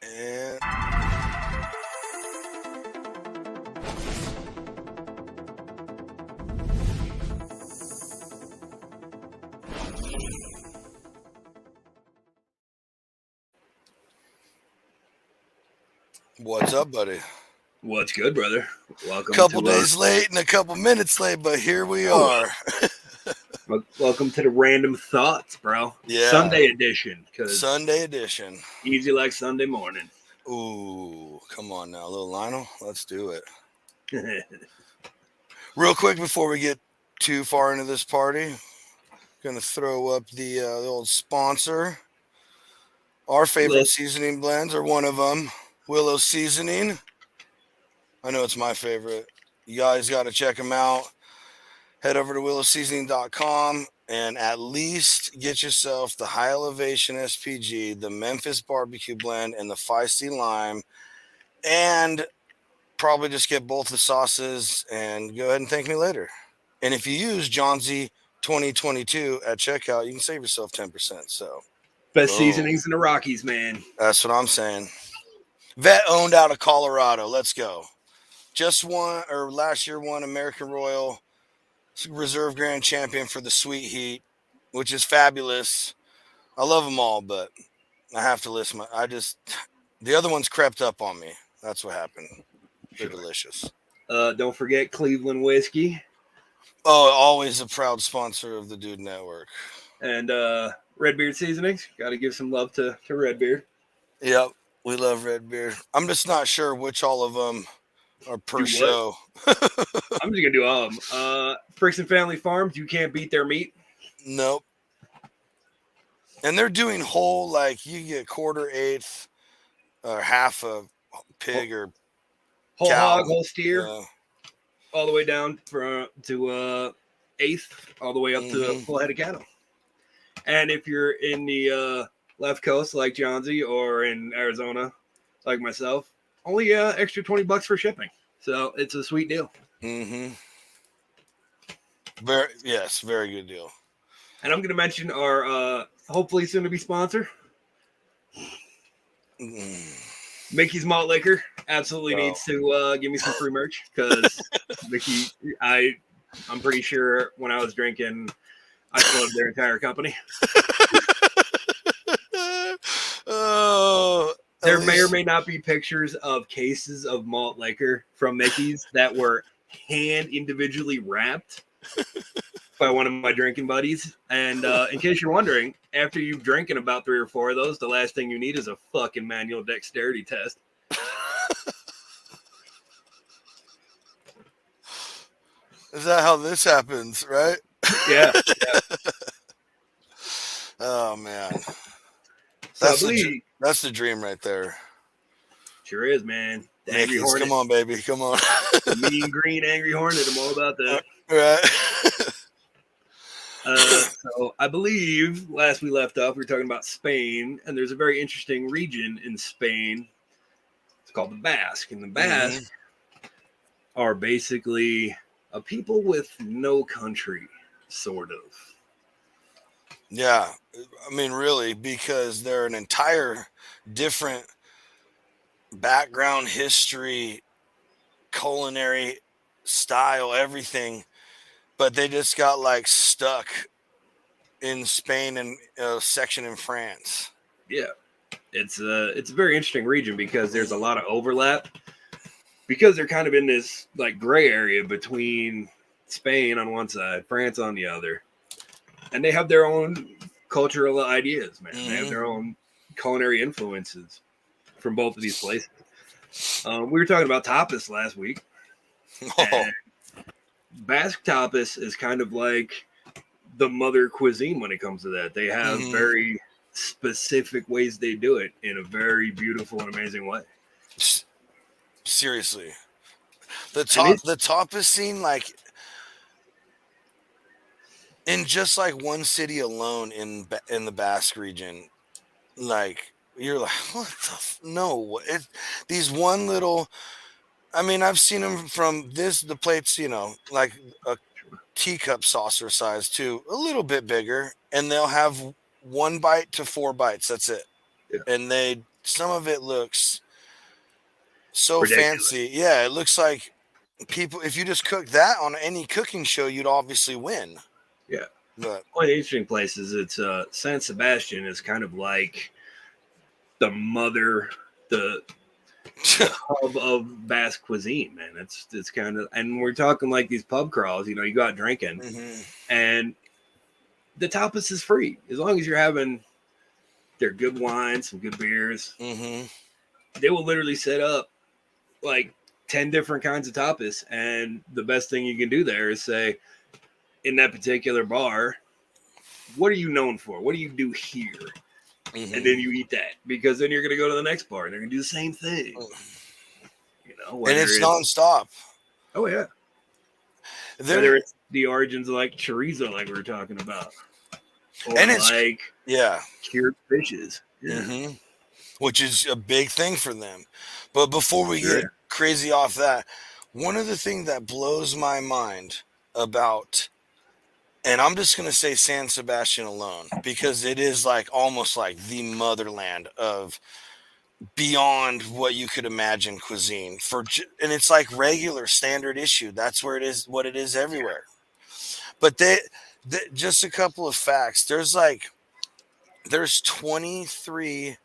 And what's up, buddy? What's good, brother? Welcome Couple to days late and a couple minutes late, but here we oh, are. welcome to the Random Thoughts, bro. Yeah, Sunday edition, because Sunday edition. easy like Sunday morning. Ooh, come on now, little Lionel. Let's do it. Real quick before we get too far into this party, gonna throw up the old sponsor. Our favorite Look, seasoning blends are one of them. Willow Seasoning. I know it's my favorite. You guys got to check them out. Head over to willowseasoning.com and at least get yourself the High Elevation SPG, the Memphis Barbecue Blend, and the Feisty Lime. And probably just get both the sauces and go ahead and thank me later. And if you use John Z 2022 at checkout, you can save yourself 10%. So, best boom. seasonings in the Rockies, man. That's what I'm saying. Vet owned out of Colorado. Let's go. Just won, or last year won American Royal Reserve Grand Champion for the Sweet Heat, which is fabulous. I love them all, but I have to list the other ones crept up on me. That's what happened. They're Sure. delicious. Don't forget Cleveland whiskey Oh, always a proud sponsor of the Dude Network. and Redbeard seasonings. Got to give some love to Redbeard. Yep, we love Redbeard. I'm just not sure which all of them are per Do what? show. I'm just gonna do all of them. Fricks and Family Farms. You can't beat their meat. Nope. And they're doing whole, like you get quarter, eighth, or half a pig or Whole cow. hog, whole steer, Yeah. all the way down to eighth, all the way up to Mhm. full head of cattle. And if you're in the left coast like Johnsy or in Arizona like myself, only extra $20 for shipping. So it's a sweet deal. Mm-hmm. Very good deal. And I'm going to mention our hopefully soon to be sponsor, Mickey's Malt Liquor. Absolutely needs to give me some free merch because Mickey, I'm pretty sure when I was drinking, I floated their entire company. Oh, There may or may not be pictures of cases of malt liquor from Mickey's that were hand individually wrapped by one of my drinking buddies. And in case you're wondering, after you've drinking about 3 or 4 of those, the last thing you need is a fucking manual dexterity test. Is that how this happens, right? Yeah. Oh man, So I that's believe that's the dream right there. sure is, man. The Angry Mickey's, Hornet, come on, baby, come on. the mean green Angry Hornet. I'm all about that. Right. So I believe last we left off, we were talking about Spain, and there's a very interesting region in Spain. It's called the Basque, and the Basque are basically a people with no country, sort of. Yeah, I mean, really, because they're an entire different background, history, culinary style, everything, but they just got like stuck in Spain and a section in France. Yeah, it's a very interesting region because there's a lot of overlap because they're kind of in this like gray area between Spain on one side, France on the other, and they have their own cultural ideas, man. They have their own culinary influences from both of these places. We were talking about tapas last week. And Basque tapas is kind of like the mother cuisine when it comes to that. They have very specific ways they do it in a very beautiful and amazing way. Seriously, the tapas scene, like in just like one city alone in the Basque region, like you're like, what the no? These one little. I mean, I've seen them from the plates, like a teacup saucer size too, a little bit bigger, and they'll have 1 bite to 4 bites. That's it. Yeah. And they some of it looks so Ridiculous. fancy. Yeah, it looks like people. If you just cook that on any cooking show, you'd obviously win. Yeah. But One of the interesting places, it's San Sebastian is kind of like the mother, the hub of Basque cuisine, man. It's kind of, and we're talking like these pub crawls. You know, you go out drinking, mm-hmm, and the tapas is free as long as you're having their good wine, some good beers. mm-hmm. They will literally set up like 10 different kinds of tapas, and the best thing you can do there is say, in that particular bar, what are you known for? What do you do here? Mm-hmm. And then you eat that, because then you're going to go to the next bar and they're going to do the same thing. You know, And it's nonstop. Oh yeah. Whether it's the origins of like chorizo, like we were talking about, or and it's like cured fishes, mm-hmm, which is a big thing for them. But before we get crazy off that, one of the things that blows my mind about, and I'm just going to say San Sebastian alone, because it is like almost like the motherland of beyond what you could imagine cuisine and it's like regular standard issue. That's where it is, what it is everywhere. But just a couple of facts. There's 23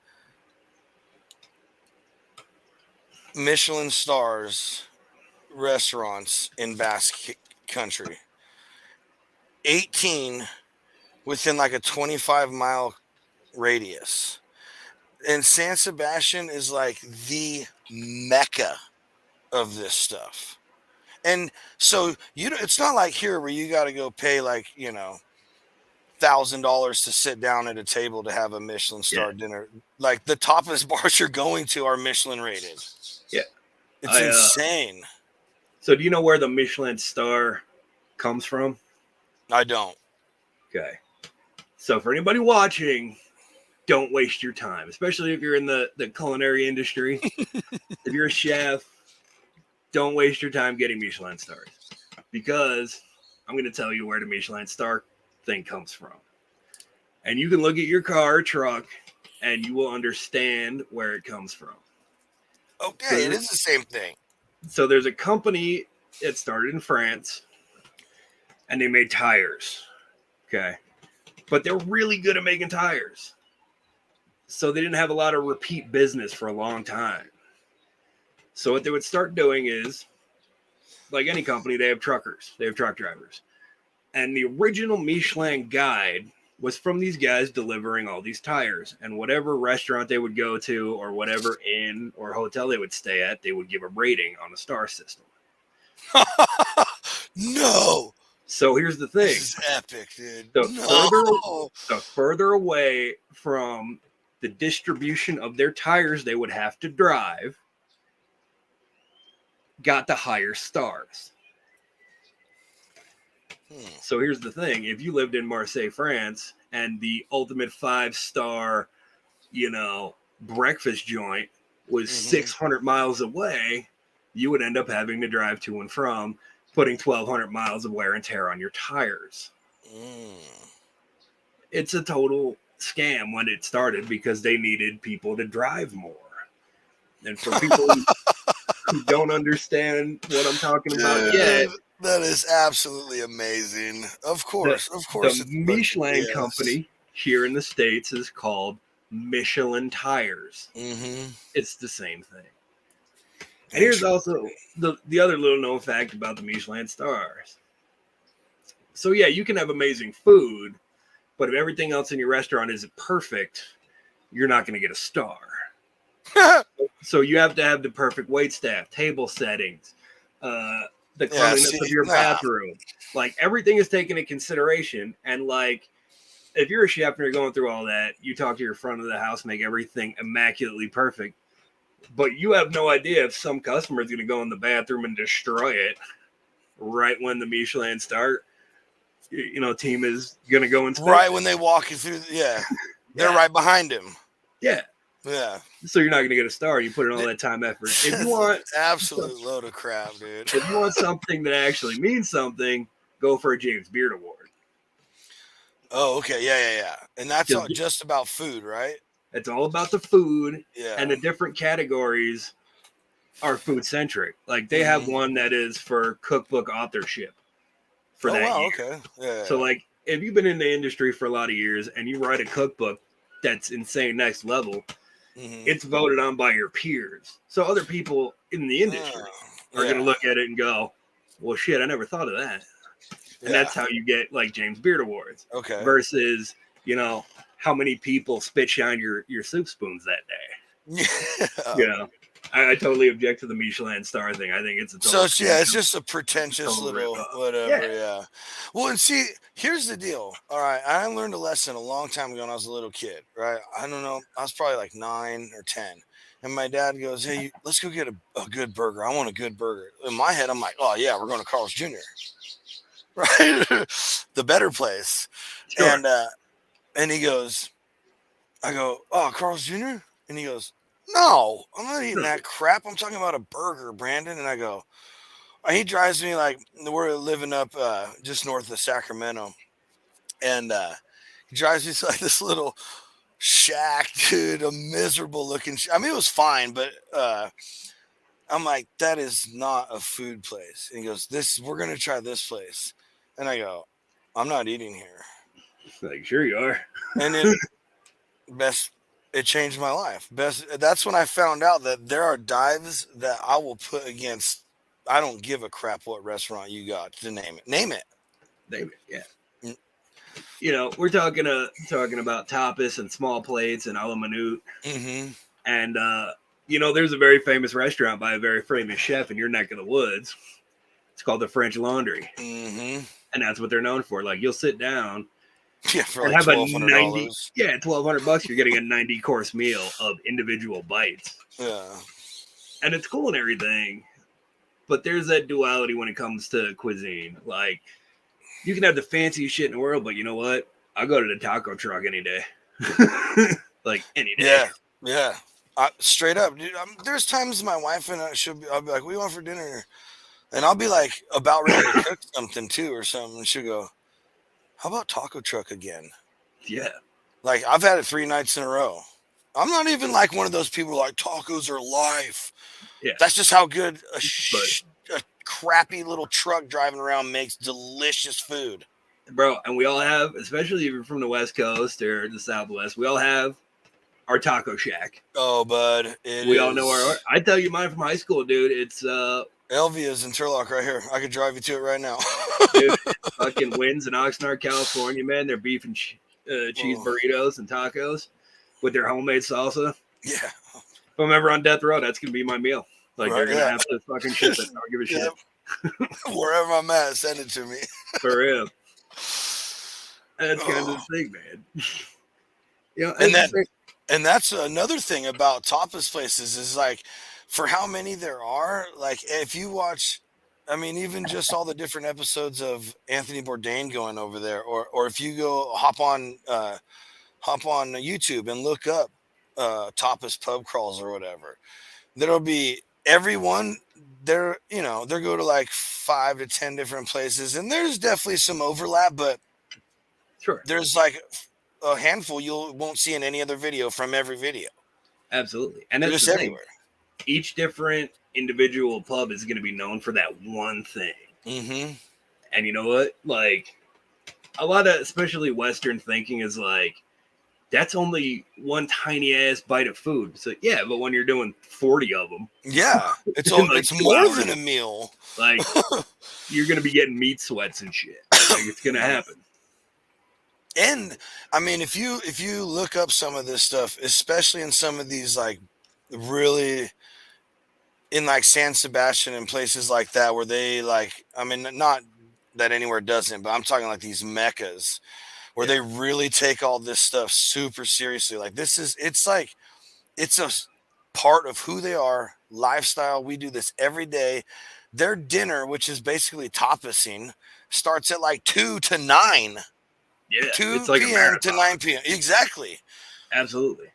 Michelin stars restaurants in Basque country. 18 within like a 25-mile radius. And San Sebastian is like the mecca of this stuff. And so it's not like here where you got to go pay like, $1,000 to sit down at a table to have a Michelin star dinner. Like the tapas bars you're going to are Michelin rated. Yeah. It's insane. So do you know where the Michelin star comes from? I don't. Okay. So for anybody watching, don't waste your time, especially if you're in the culinary industry. If you're a chef, don't waste your time getting Michelin stars, because I'm going to tell you where the Michelin star thing comes from. And you can look at your car or truck and you will understand where it comes from. Okay, it is the same thing. So there's a company that started in France and they made tires. Okay. But they're really good at making tires. So they didn't have a lot of repeat business for a long time. So what they would start doing is, like any company, they have truckers. They have truck drivers. And the original Michelin guide was from these guys delivering all these tires. And whatever restaurant they would go to or whatever inn or hotel they would stay at, they would give a rating on a star system. No. So here's the thing. This is epic, dude. The further away from the distribution of their tires they would have to drive got the higher stars. So here's the thing. If you lived in Marseille, France, and the ultimate 5-star, breakfast joint was 600 miles away, you would end up having to drive to and from, putting 1,200 miles of wear and tear on your tires. It's a total scam when it started, because they needed people to drive more. And for people who don't understand what I'm talking about yet, that is absolutely amazing. Of course. The Michelin company here in the States is called Michelin Tires. It's the same thing. And here's also the other little known fact about the Michelin stars. So yeah, you can have amazing food, but if everything else in your restaurant isn't perfect, you're not going to get a star. So you have to have the perfect wait staff, table settings, the cleanliness of your bathroom. Like, everything is taken into consideration. And like, if you're a chef and you're going through all that, you talk to your front of the house, make everything immaculately perfect. But you have no idea if some customer is going to go in the bathroom and destroy it right when the Michelin star, team is going to go inspect. Right when they walk you through. They're right behind him. Yeah. Yeah. So you're not going to get a star. You put in all that time, effort. If you want absolute load of crap, dude. If you want something that actually means something, go for a James Beard Award. Oh, okay. Yeah. And that's just about food, right? It's all about the food, Yeah. and the different categories are food centric. Like they have Mhm. one that is for cookbook authorship for Oh that wow. year. Okay. Yeah. So like if you've been in the industry for a lot of years and you write a cookbook that's insane next level, Mhm. it's voted on by your peers. So other people in the industry are going to Yeah. look at it and go, "Well, shit, I never thought of that." And Yeah. that's how you get like James Beard Awards Okay. versus, you know, how many people spit shine your soup spoons that day. Yeah. You know, I totally object to the Michelin star thing. I think it's a So total yeah, scam, it's just a a pretentious total rip little off. Yeah, whatever. Yeah. Well, and see, here's the deal. All right, I learned a lesson a long time ago when I was a little kid. Right, I don't know. I was probably like 9 or 10, and my dad goes, "Hey, let's go get a good burger. I want a good burger." In my head, I'm like, "Oh yeah, we're going to Carl's Jr." Right, the better place, sure. and he goes, I go, "Oh, Carl's Jr." And he goes, "No, I'm not eating No, that crap. I'm talking about a burger, Brandon." And I go, he drives me like we're living up just north of Sacramento, and he drives me to like this little shack, dude, a miserable looking. I mean, it was fine, but I'm like, that is not a food place. And he goes, "This, we're gonna try this place," and I go, "I'm not eating here." like sure you are. And best, it changed my life. Best, that's when I found out that there are dives that I will put against. I don't give a crap what restaurant you got to name it. Name it. Yeah. Mm, You know, we're talking about tapas and small plates and a la minute, mm-hmm. and you know, there's a very famous restaurant by a very famous chef in your neck of the woods. It's called the French Laundry, Mm-hmm. and that's what they're known for. Like you'll sit down Yeah, for and like have a $1,200. yeah, $1,200. You're getting a 90 course meal of individual bites, Yeah. and it's cool and everything. But there's that duality when it comes to cuisine. Like you can have the fanciest shit in the world, but you know what? I'll go to the taco truck any day. Like any day. Yeah. Yeah. Straight up, dude. There's times my wife and I'll be like, "What do you want for dinner?" And I'll be like, about ready to cook something too or something. And she'll go, "How about taco truck again?" Yeah. Like, I've had it 3 nights in a row. I'm not even like one of those people like tacos are life. Yeah. That's just how good But a crappy little truck driving around makes delicious food. bro, and we all have, especially if you're from the West Coast or the Southwest, we all have our taco shack. Oh, bud, it We all know our. is. I tell you, mine from high school, dude. It's Elvia's in Turlock right here. I could drive you to it right now. dude, it's fucking Wins in Oxnard, California, man. They're beef and cheese Oh, burritos and tacos with their homemade salsa. yeah. If I'm ever on death row, that's gonna be my meal. Like Right. they're gonna Yeah. have to fucking ship it. I don't give a Yeah. shit. Wherever I'm at, send it to me. For real. That's kind of Oh. the thing, man. You know, And and then, and that's another thing about tapas places is like, for how many there are, like if you watch, I mean, even just all the different episodes of Anthony Bourdain going over there, or if you go hop on YouTube and look up tapas pub crawls or whatever, there'll be everyone there. You know, they go to like 5 to 10 different places, and there's definitely some overlap, but sure, there's like a handful you won't see in any other video from every video. absolutely. And They're that's just the thing. everywhere. Each different individual pub is going to be known for that one thing. Mm-hmm. And you know what? Like a lot of, especially Western thinking is like, that's only one tiny ass bite of food. So yeah, but when you're doing 40 of them Yeah, in like it's 2 hours, more than a meal. like you're gonna be getting meat sweats and shit. Like it's gonna happen. And I mean, if you look up some of this stuff, especially in some of these like really in like San Sebastian and places like that, where they like, I mean, not that anywhere doesn't, but I'm talking like these meccas where Yeah. they really take all this stuff super seriously. Like this is, it's like it's a part of who they are, lifestyle. We do this every day. Their dinner, which is basically tapasing, starts at like 2 to 9, Yeah. It's 2 like a p.m. to marathon. 9 p.m. Exactly. Absolutely.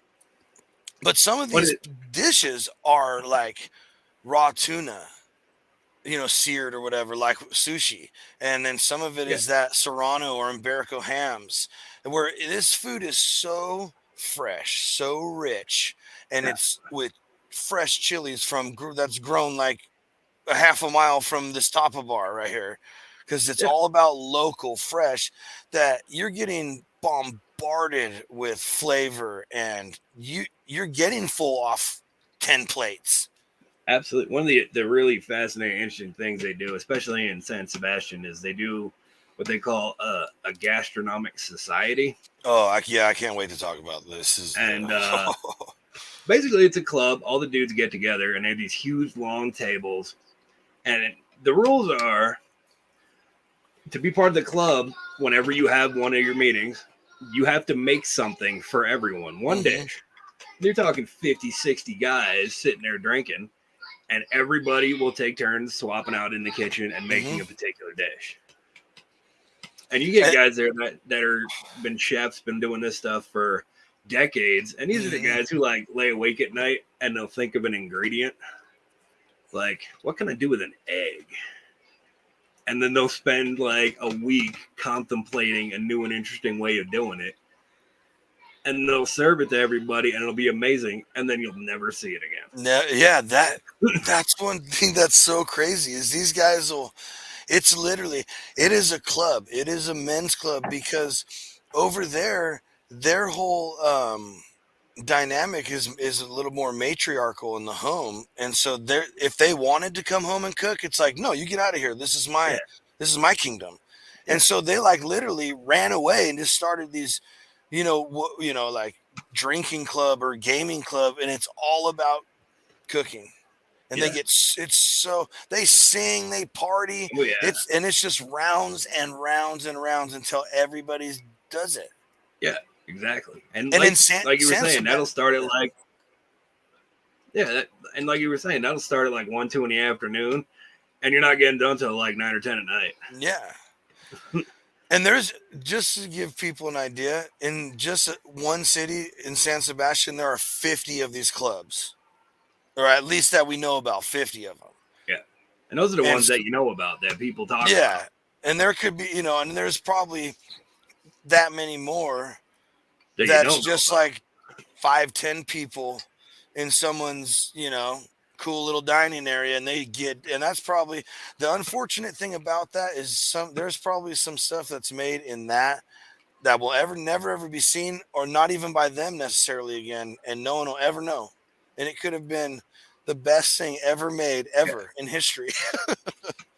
But some of But these dishes are like raw tuna, seared or whatever, like sushi. And then some of it yeah. is that serrano or Iberico hams, where this food is so fresh, so rich, and Yeah, it's with fresh chilies that's grown like a half a mile from this Tapa bar right here, because it's yeah, all about local fresh, that you're getting bombarded with flavor, and you're getting full off 10 plates. absolutely. One of the really fascinating, interesting things they do, especially in San Sebastian, is they do what they call a gastronomic society, Oh, yeah, I can't wait to talk about this. and basically it's a club. All the dudes get together, and they have these huge long tables, and the rules are to be part of the club. Whenever you have one of your meetings, you have to make something for everyone, one hmm dish. You're talking 50, 60 guys sitting there drinking, and everybody will take turns swapping out in the kitchen and hmm making a particular dish. And you get And, guys there that are been chefs, been doing this stuff for decades, and these are the hmm guys who like lay awake at night and they'll think of an ingredient like, what can I do with an egg? And then they'll spend like a week contemplating a new and interesting way of doing it, and they'll serve it to everybody, and it'll be amazing, and then you'll never see it again. yeah, that's one thing that's so crazy is these guys will. It's literally, it is a club. It is a men's club because over there, their whole dynamic is a little more matriarchal in the home, and so if they wanted to come home and cook, it's like, no, you get out of here. Yeah, This is my kingdom, and yeah, so they like literally ran away and just started these, like drinking club or gaming club, and it's all about cooking. And yeah. it's so they sing, they party, Oh yeah, it's just rounds and rounds and rounds until everybody does it. yeah, exactly. And And in like you were San saying, that'll Sebastian, start at yeah, like yeah, and like you were saying, that'll start at like 1, 2 in the afternoon, and you're not getting done till like 9 or 10 at night. yeah. And there's, just to give people an idea, in just one city in San Sebastian, there are 50 of these clubs, or at least that we know about, 50 of them. Yeah, and those are the And ones that you know about that people talk yeah, about and there could be, and there's probably that many more that you that's don't know just about. like 5, 10 people in someone's, cool little dining area, and that's probably the unfortunate thing about that is there's probably some stuff that's made in that will never ever be seen, or not even by them necessarily again, and no one will ever know. And it could have been the best thing ever made Yeah, ever in history.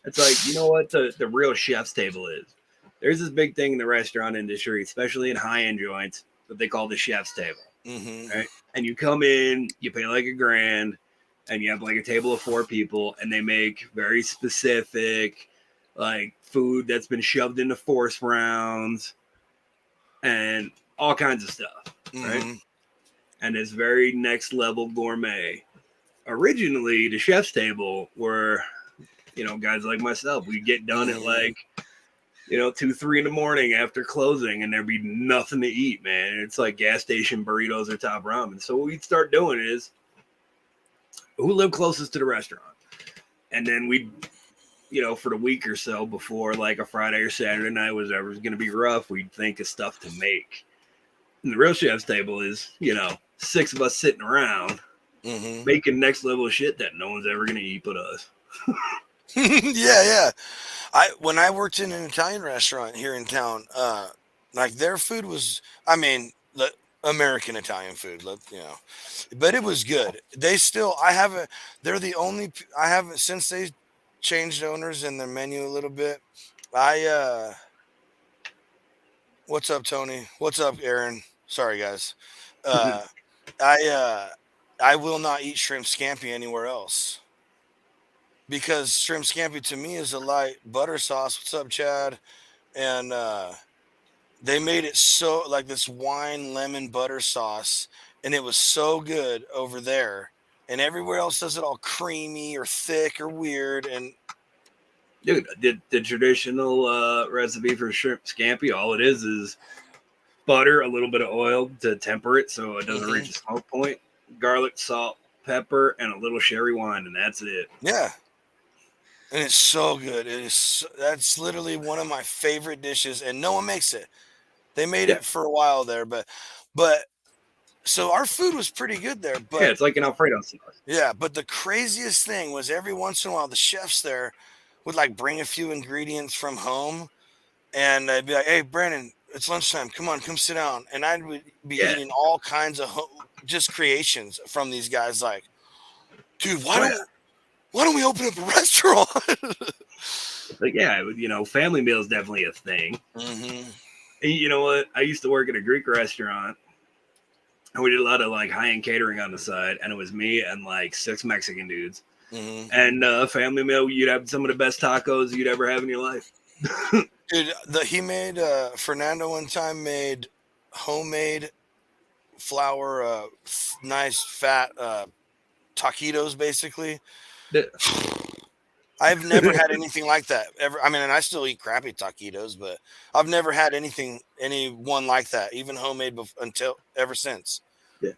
it's like you know what the real chef's table is. There's this big thing in the restaurant industry, especially in high end joints, that they call the chef's table. hmm Right, and you come in, you pay like $1,000, and you have like a table of 4 people, and they make very specific like food that's been shoved into force rounds and all kinds of stuff, right? hmm And it's very next level gourmet. Originally, the chef's table were, guys like myself. We'd get done at hmm like, 2, 3 in the morning after closing, and there'd be nothing to eat, man. It's like gas station burritos or top ramen. So what we'd start doing is who lived closest to the restaurant. And then we'd, for the week or so before like a Friday or Saturday night was ever going to be rough, we'd think of stuff to make. And the real chef's table is, 6 of us sitting around hmm making next level shit that no one's ever going to eat but us. yeah, yeah. When I worked in an Italian restaurant here in town, like their food was, I mean, American Italian food, but it was good. They still, I haven't. They're the only. I haven't, since they changed owners and their menu a little bit. I What's up, Tony? What's up, Aaron? Sorry, guys. Uh, I I will not eat shrimp scampi anywhere else, because shrimp scampi to me is a light butter sauce. What's up, Chad? And they made it so like this wine lemon butter sauce, and it was so good over there. And everywhere else does it all creamy or thick or weird. And Dude, the traditional recipe for shrimp scampi, all it is butter, a little bit of oil to temper it so it doesn't hmm reach a smoke point, garlic, salt, pepper, and a little sherry wine, and that's it. yeah, and it's so good. That's literally one of my favorite dishes, and no one makes it. They made Yeah, it for a while there, but So our food was pretty good there, Yeah, but it's like an Alfredo sauce. yeah, but the craziest thing was every once in a while the chefs there would like bring a few ingredients from home, and I'd be like, "Hey, Brandon, it's lunchtime. Come on, come sit down." And I would be Yeah. eating all kinds of just creations from these guys. Like, dude, Oh yeah. why don't we open up a restaurant? Like yeah, family meal is definitely a thing. Mm-hmm. And you know what? I used to work at a Greek restaurant, and we did a lot of like high end catering on the side, and it was me and like 6 Mexican dudes. Mm-hmm. And family meal, you'd have some of the best tacos you'd ever have in your life. Dude, Fernando one time made homemade flour, nice fat taquitos, basically. Yeah. I've never had anything like that ever. I mean, and I still eat crappy taquitos, but I've never had anyone like that, even homemade, until ever since. Yeah.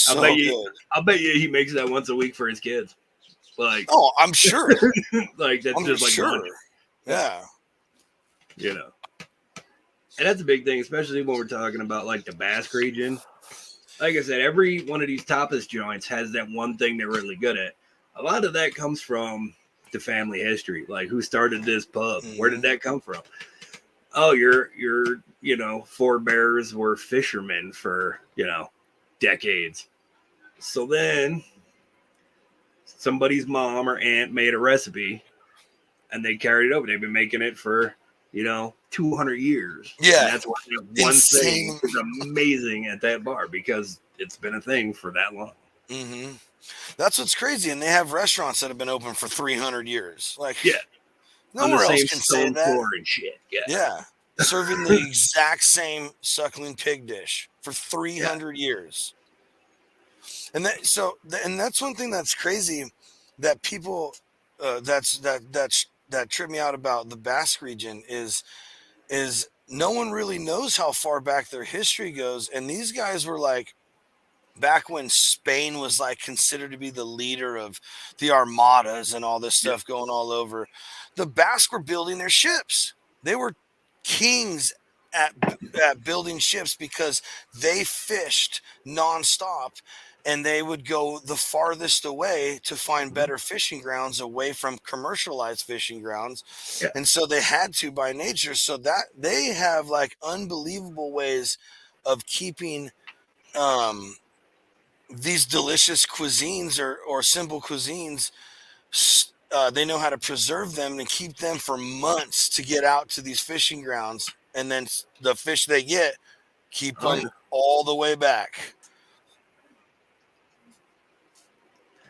I'll bet So you. good. I'll bet you he makes that once a week for his kids. Like, Oh, I'm sure. like that's I'm just like sure. lunch, Yeah. And that's a big thing, especially when we're talking about like the Basque region. Like I said, every one of these tapas joints has that one thing they're really good at. A lot of that comes from the family history, like who started this pub, where did that come from? Oh, your forebears were fishermen for decades. So then somebody's mom or aunt made a recipe, and they carried it over. They've been making it for 200 years. Yeah. And that's why one thing is amazing at that bar, because it's been a thing for that long. Mm-hmm. That's what's crazy. And they have restaurants that have been open for 300 years. Like, yeah, nowhere else can say that. And shit. Yeah. Serving the exact same suckling pig dish for 300 years. And that's one thing that's crazy that people that trip me out about the Basque region is no one really knows how far back their history goes. And these guys were like, back when Spain was like considered to be the leader of the armadas and all this stuff going all over, the Basque were building their ships. They were kings at building ships because they fished nonstop, and they would go the farthest away to find better fishing grounds away from commercialized fishing grounds. Yeah. And so they had to by nature. So that they have like unbelievable ways of keeping these delicious cuisines or simple cuisines. They know how to preserve them and keep them for months to get out to these fishing grounds, and then the fish they get keep them all the way back.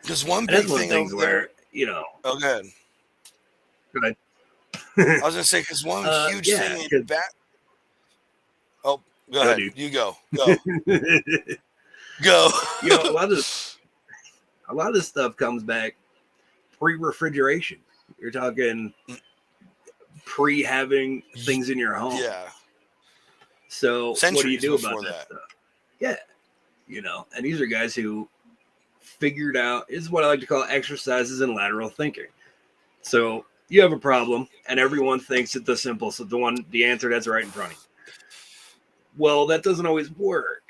Because one big thing over there, oh, good. Go ahead. I was gonna say, because one huge thing in back. Oh, go ahead. Dude. You go. Go. A lot of this stuff comes back pre-refrigeration. You're talking pre having things in your home. Yeah. So what do you do about that stuff? Yeah. And these are guys who figured out, is what I like to call exercises in lateral thinking. So you have a problem and everyone thinks it's the simple, so the answer that's right in front of you. Well, that doesn't always work.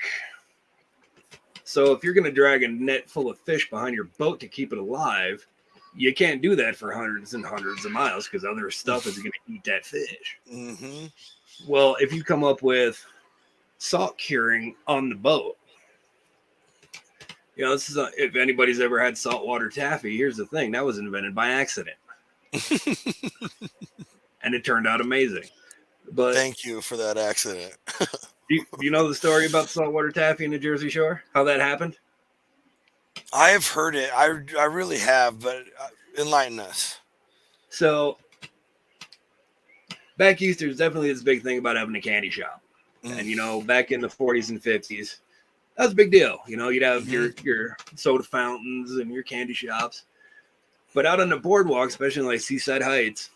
So if you're going to drag a net full of fish behind your boat to keep it alive, you can't do that for hundreds and hundreds of miles because other stuff is going to eat that fish. Mm-hmm. Well, if you come up with salt curing on the boat, this is if anybody's ever had saltwater taffy, here's the thing. That was invented by accident. And it turned out amazing. But thank you for that accident. Do you know the story about saltwater taffy in the Jersey Shore? How that happened? I have heard it. I really have, but enlighten us. So back east, there's definitely this big thing about having a candy shop. And, back in the 40s and 50s, that was a big deal. You'd have your soda fountains and your candy shops. But out on the boardwalk, especially in like Seaside Heights,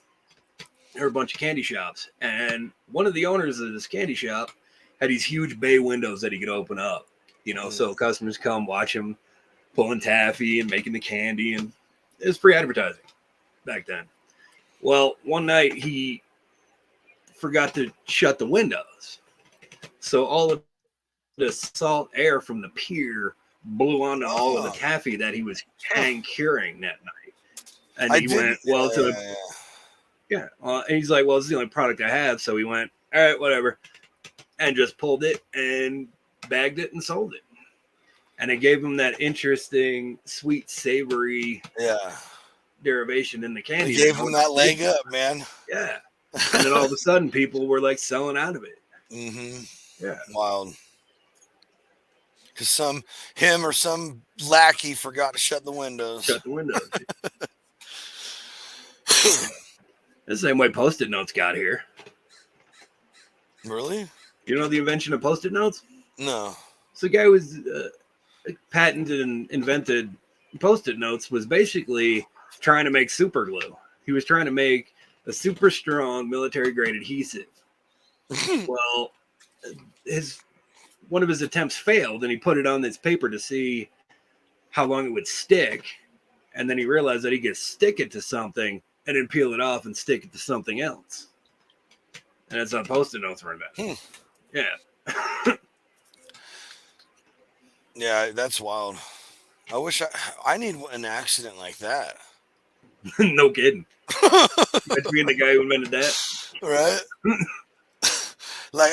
there were a bunch of candy shops. And one of the owners of this candy shop had these huge bay windows that he could open up, so customers come watch him pulling taffy and making the candy, and it was free advertising back then. Well, one night he forgot to shut the windows. So all of the salt air from the pier blew onto all of the taffy that he was hand curing that night. And he went, well, to the and he's like, well, it's the only product I have. So he went, all right, whatever, and just pulled it and bagged it and sold it. And it gave him that interesting, sweet, savory derivation in the candy. It gave him that leg up, man. Yeah. And then all of a sudden, people were like selling out of it. Mm-hmm. Yeah. Wild. Because him or some lackey forgot to shut the windows. The same way Post-it notes got here. Really? You know the invention of Post-it notes? No. So the guy was patented and invented Post-it notes, was basically trying to make super glue. He was trying to make a super strong military-grade adhesive. Well, one of his attempts failed, and he put it on this paper to see how long it would stick. And then he realized that he could stick it to something and then peel it off and stick it to something else. And that's how Post-it notes were invented. Yeah. Yeah, that's wild. I wish I need an accident like that. No kidding. That's being the guy who invented that. Right? Like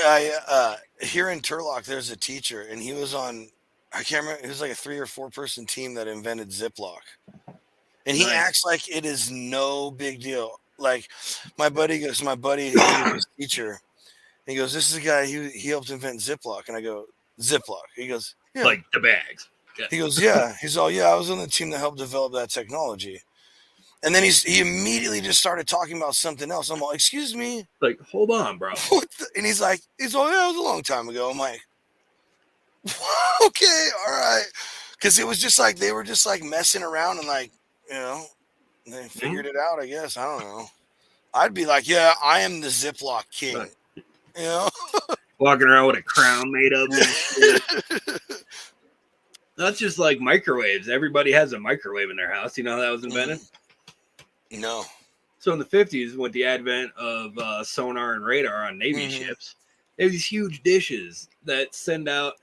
here in Turlock, there's a teacher, and he was on, I can't remember, it was like a 3 or 4 person team that invented Ziploc. And he acts like it is no big deal. Like my buddy, he was a teacher. And he goes, this is a guy, he helped invent Ziploc. And I go, Ziploc? He goes, yeah. Like the bags. Yeah. He goes, yeah. He's all, yeah, I was on the team that helped develop that technology. And then he immediately just started talking about something else. I'm like, excuse me? Like, hold on, bro. And he's like, all, yeah, it was a long time ago. I'm like, okay, all right. Because it was just like, they were just like messing around and like, you know, they figured it out, I guess. I don't know. I'd be like, yeah, I am the Ziploc king. Right. You know? Walking around with a crown made of it. That's just like microwaves. Everybody has a microwave in their house. You know how that was invented? No. So in the 50s, with the advent of sonar and radar on Navy ships, they have these huge dishes that send out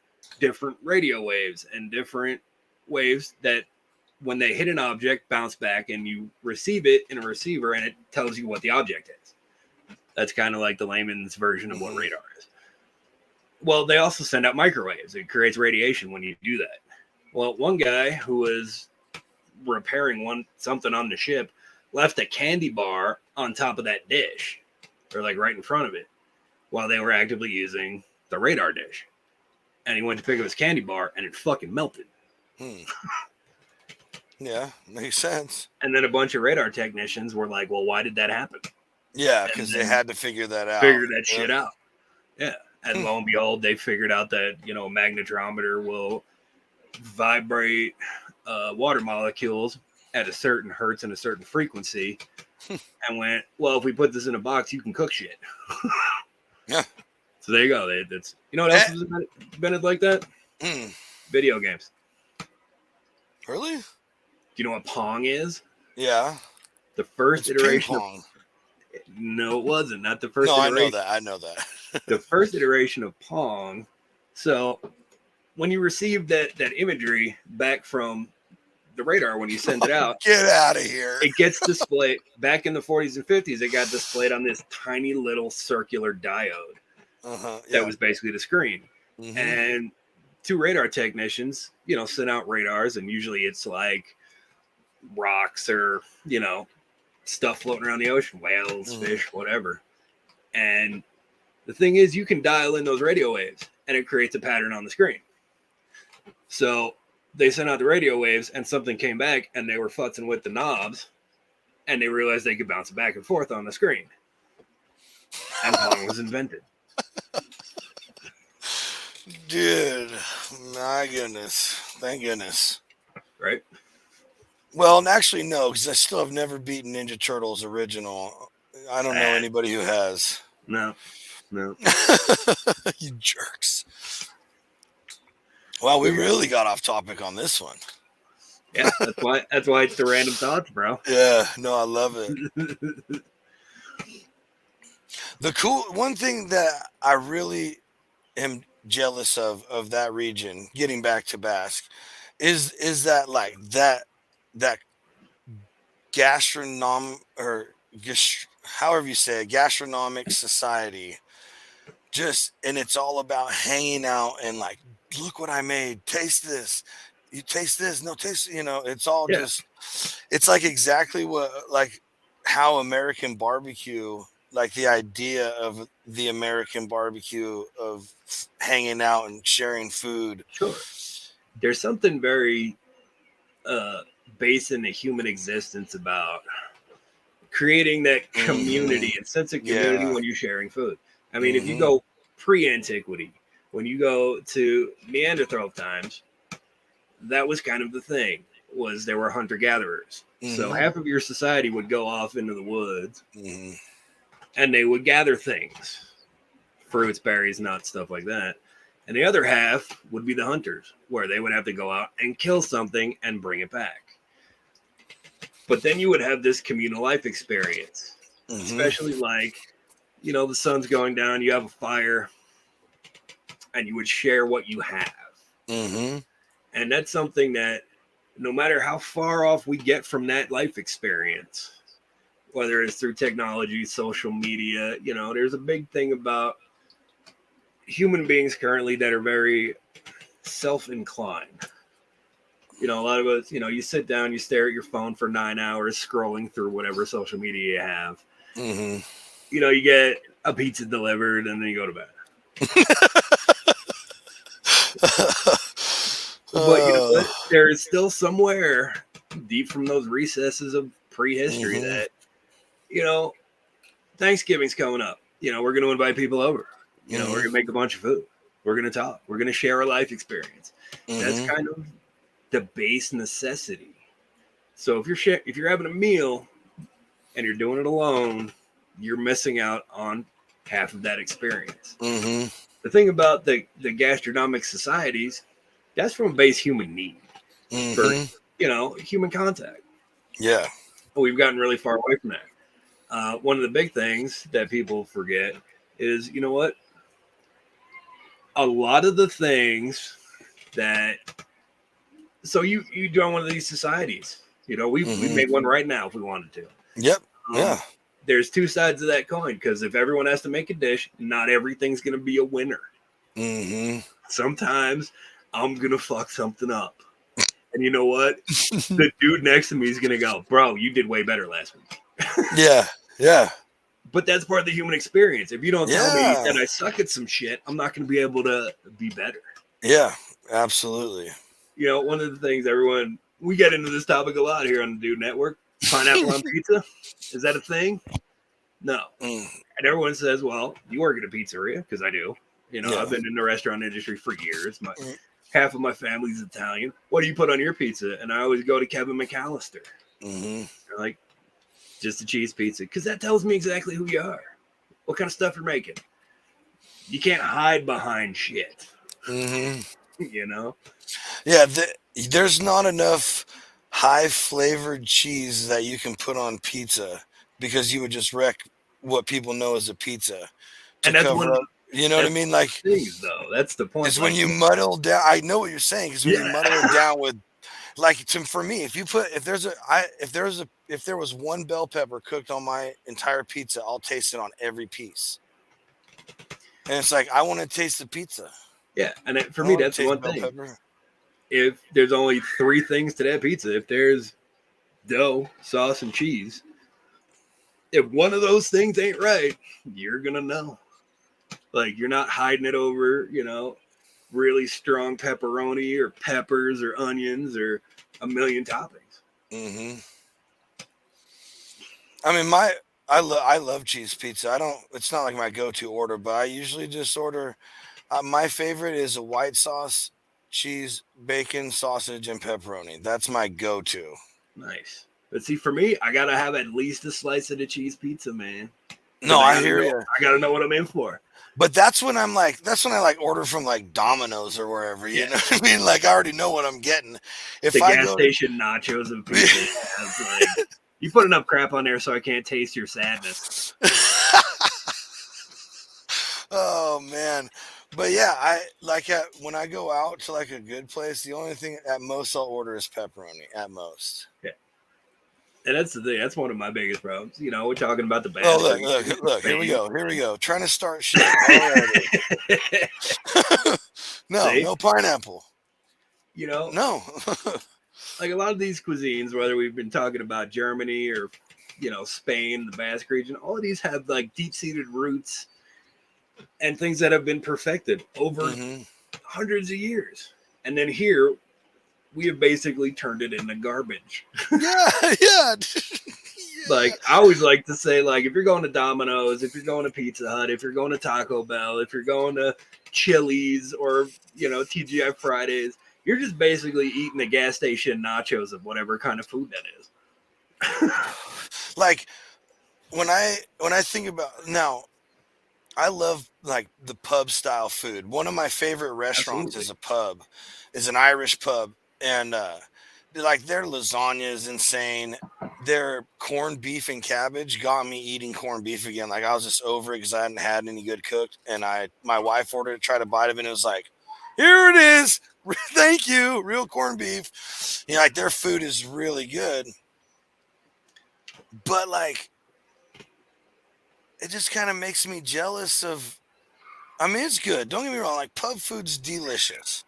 different radio waves and different waves that when they hit an object, bounce back, and you receive it in a receiver, and it tells you what the object is. That's kind of like the layman's version of what radar is. Well, they also send out microwaves. It creates radiation when you do that. Well, one guy who was repairing something on the ship left a candy bar on top of that dish, or like right in front of it, while they were actively using the radar dish. And he went to pick up his candy bar, and it fucking melted. Yeah, makes sense. And then a bunch of radar technicians were like, well, why did that happen? Yeah, because they had to figure that out. Figure that shit out. Yeah. And lo and behold, they figured out that, a magnetometer will vibrate water molecules at a certain hertz and a certain frequency. And went, well, if we put this in a box, you can cook shit. Yeah. So there you go. That's what else was invented like that? Video games. Really? Do you know what Pong is? Yeah. The first iteration of Pong. No, it wasn't. Not the first iteration. I know that. The first iteration of Pong. So when you receive that imagery back from the radar, when you send it out, get out of here. It gets displayed back in the 40s and 50s. It got displayed on this tiny little circular diode that was basically the screen. And 2 radar technicians, send out radars, and usually it's like rocks or, stuff floating around the ocean, whales, fish, whatever. And the thing is, you can dial in those radio waves, and it creates a pattern on the screen. So they sent out the radio waves, and something came back, and they were futzing with the knobs, and they realized they could bounce it back and forth on the screen. And Pong was invented. Dude, my goodness. Thank goodness. Right? Well, actually, no, because I still have never beaten Ninja Turtles original. I don't know anybody who has. No. You jerks. Well, we really got off topic on this one. Yeah, that's why it's the random thoughts, bro. Yeah, no, I love it. The one thing that I really am jealous of that region. Getting back to Basque, is that like that gastronom or however you say it, gastronomic society, just and it's all about hanging out and like, look what I made, taste this, you taste this, no taste, it's all Yeah, just, it's like exactly what, like how American barbecue, like the idea of the American barbecue of hanging out and sharing food. sure. There's something very uh, base in the human existence about creating that Hmm. community and sense of community Yeah. when you're sharing food. I mean, if you Hmm. go pre-antiquity, when you go to Neanderthal times, that was kind of the thing. Was there were hunter gatherers, so Hmm. half of your society would go off into the woods Hmm. and they would gather things, fruits, berries, nuts, stuff like that. And the other half would be the hunters, where they would have to go out and kill something and bring it back. But then you would have this communal life experience, Hmm. especially like, the sun's going down, you have a fire, and you would share what you have. Hmm. And that's something that no matter how far off we get from that life experience, whether it's through technology, social media, there's a big thing about human beings currently that are very self inclined. A lot of us, you sit down, you stare at your phone for 9 hours scrolling through whatever social media you have. Hmm. You get a pizza delivered and then you go to bed. But you know uh, what? There is still somewhere deep from those recesses of prehistory hmm. that, you know, Thanksgiving's coming up. We're going to invite people over. We're Hmm. going to make a bunch of food. We're going to talk. We're going to share a life experience. That's Hmm. kind of the base necessity. So if you're having a meal and you're doing it alone, you're missing out on half of that experience. Hmm. The thing about the gastronomic societies, that's from a base human need for Hmm. human contact. Yeah. We've gotten really far away from that. One of the big things that people forget is, what, a lot of the things that, so you join one of these societies, we Hmm. make one right now if we wanted to. Yep. um, Yeah. there's two sides of that coin, because if everyone has to make a dish, not everything's going to be a winner. Hmm. Sometimes I'm going to fuck something up, and you know what, the dude next to me is going to go, bro, you did way better last week. Yeah. Yeah. But that's part of the human experience. If you don't tell me Yeah. that I suck at some shit, I'm not going to be able to be better. Yeah. Absolutely. One of the things we get into this topic a lot here on the Dude Network, pineapple on pizza. Is that a thing? No. Mm. And everyone says, well, you work at a pizzeria, because I do. Yeah. I've been in the restaurant industry for years. Mm. Half of my family's Italian. What do you put on your pizza? And I always go to Kevin McAllister. Hmm. They're like, just a cheese pizza, because that tells me exactly who you are, what kind of stuff you're making. You can't hide behind shit. Hmm. you know? Yeah. There's not enough high flavored cheese that you can put on pizza because you would just wreck what people know as a pizza to And that's cover one of up. the You know what I that's mean? Like, things, though. That's the point. is when Like, you muddle down. I know what you're saying because when you yeah, muddle it down with, like, for me, if there was one bell pepper cooked on my entire pizza, I'll taste it on every piece. And it's like, I want to taste the pizza. yeah. And I for don't me, want that's to the taste one bell thing. pepper. If there's only three things to that pizza, if there's dough, sauce, and cheese, if one of those things ain't right, you're gonna know. Like, you're not hiding it over, really strong pepperoni or peppers or onions or a million toppings. Hmm. I mean, I love cheese pizza. I don't. It's not like my go-to order, but I usually just order. My favorite is a white sauce, cheese, bacon, sausage, and pepperoni. That's my go-to. Nice. But see, for me, I gotta have at least a slice of the cheese pizza, man, No, because I I gotta hear know. you. I gotta know what I'm in for. But that's when I like order from like Domino's or wherever. You Yeah, know what I mean? Like I already know what I'm getting. the If I gas go to, station nachos of pizza. It's like, you put enough crap on there so I can't taste your sadness. oh man, But yeah, I like when I go out to like a good place, the only thing at most I'll order is pepperoni at most. Yeah. And that's the thing. That's one of my biggest problems. You know, we're talking about the Oh, Basque look, region look, in look, here we Spain. go. Here we go. Trying to start shit already. No, See, no pineapple. you know, No. like a lot of these cuisines, whether we've been talking about Germany or Spain, the Basque region, all of these have like deep-seated roots and things that have been perfected over Hmm. hundreds of years. And then here we have basically turned it into garbage. Yeah, yeah. Yeah. Like I always like to say, like if you're going to Domino's, if you're going to Pizza Hut, if you're going to Taco Bell, if you're going to Chili's or TGI Fridays, you're just basically eating the gas station nachos of whatever kind of food that is. Like when I think about now, I love like the pub style food. One of my favorite restaurants Absolutely. is a pub, is an Irish pub, and like their lasagna is insane. Their corned beef and cabbage got me eating corned beef again. Like I was just over it because I hadn't had any good cooked, and my wife ordered it, tried a bite of it, and it was like, here it is, thank you, real corned beef. Like their food is really good, but like it just kind of makes me jealous of. I mean, it's good. Don't get me wrong. Like pub food's delicious.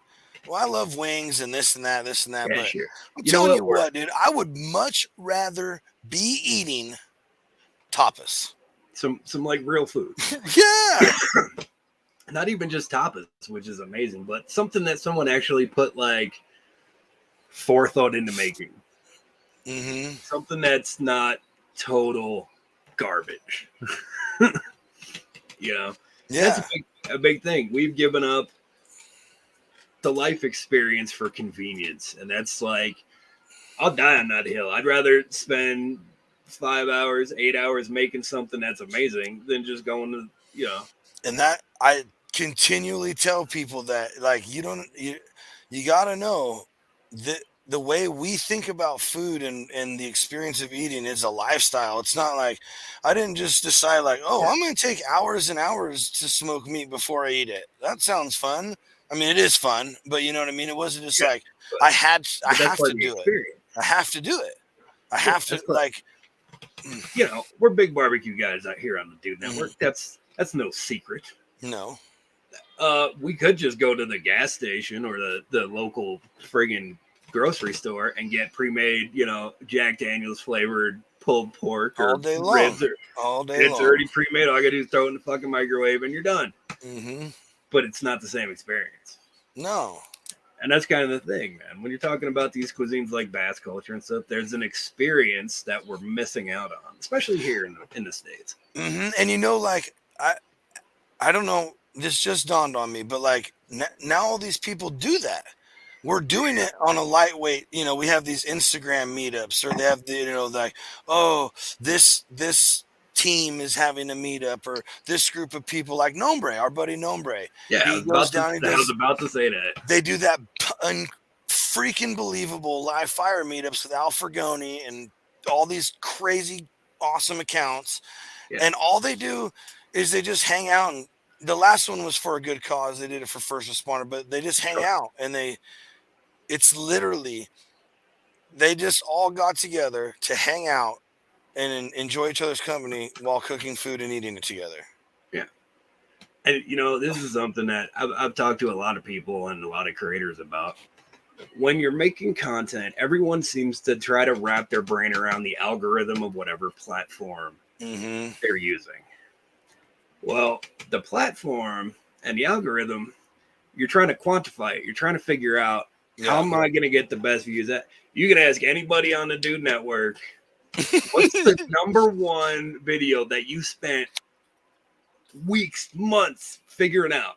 Well, I love wings and this and that. Yeah, But sure. I'm You know telling what? you what, dude, I would much rather be eating tapas. Some like real food. Yeah. Not even just tapas, which is amazing, but something that someone actually put like forethought into making. Hmm. Something that's not total garbage. you know, and that's Yeah. a big thing. We've given up the life experience for convenience, and that's like I'll die on that hill. I'd rather spend 5 hours, 8 hours making something that's amazing than just going to And that I continually tell people that like you gotta know that the way we think about food and the experience of eating is a lifestyle. It's not like I didn't just decide like, oh, yeah, I'm gonna take hours and hours to smoke meat before I eat it. That sounds fun. I mean, it is fun, but you know what I mean? It wasn't just yeah, like but, I but that's have part to of the do it. experience. I have to do it. I Yeah, have to that's part. like We're big barbecue guys out here on the Dude mm, Network. That's no secret. no. We could just go to the gas station or the local friggin' grocery store and get pre-made, Jack Daniels flavored pulled pork All or day long. ribs, or All day it's long. already pre-made. All I gotta do is throw it in the fucking microwave and you're done. Hmm. But it's not the same experience. No. And that's kind of the thing, man. When you're talking about these cuisines like Basque culture and stuff, there's an experience that we're missing out on, especially here in the States. And like I don't know. This just dawned on me, but like now all these people do that. We're doing it on a lightweight. We have these Instagram meetups, or they have like, oh, this team is having a meetup, or this group of people, like Nombre, our buddy Nombre. Yeah, He goes down. He I was does. about to say that. They do that freaking believable live fire meetups with Al Fergoni and all these crazy awesome accounts, Yeah. and all they do is they just hang out. And the last one was for a good cause. They did it for first responder, but they just hang out, and it's literally they just all got together to hang out and enjoy each other's company while cooking food and eating it together. Yeah. And this is something that I've talked to a lot of people and a lot of creators about. When you're making content, everyone seems to try to wrap their brain around the algorithm of whatever platform Mm-hmm. they're using. Well, the platform and the algorithm, you're trying to quantify it. You're trying to figure out how Yeah. am I going to get the best views. That you can ask anybody on the Dude Network, what's the number one video that you spent weeks, months figuring out,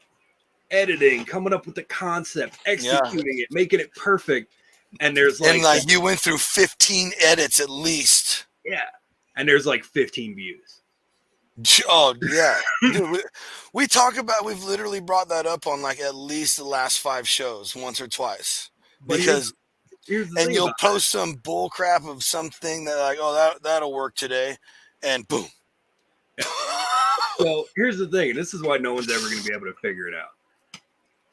editing, coming up with the concept, Yeah. executing it, making it perfect. And there's And like you went through 15 edits at least. yeah, and there's like 15 views. Oh yeah. Dude, we talk about, we've literally brought that up on like at least the last 5 shows once or twice, But because here's the and thing you'll about post some bull crap of something that like, oh, that'll work today, and boom. that. So here's the thing, and this is why no one's ever going to be able to figure it out.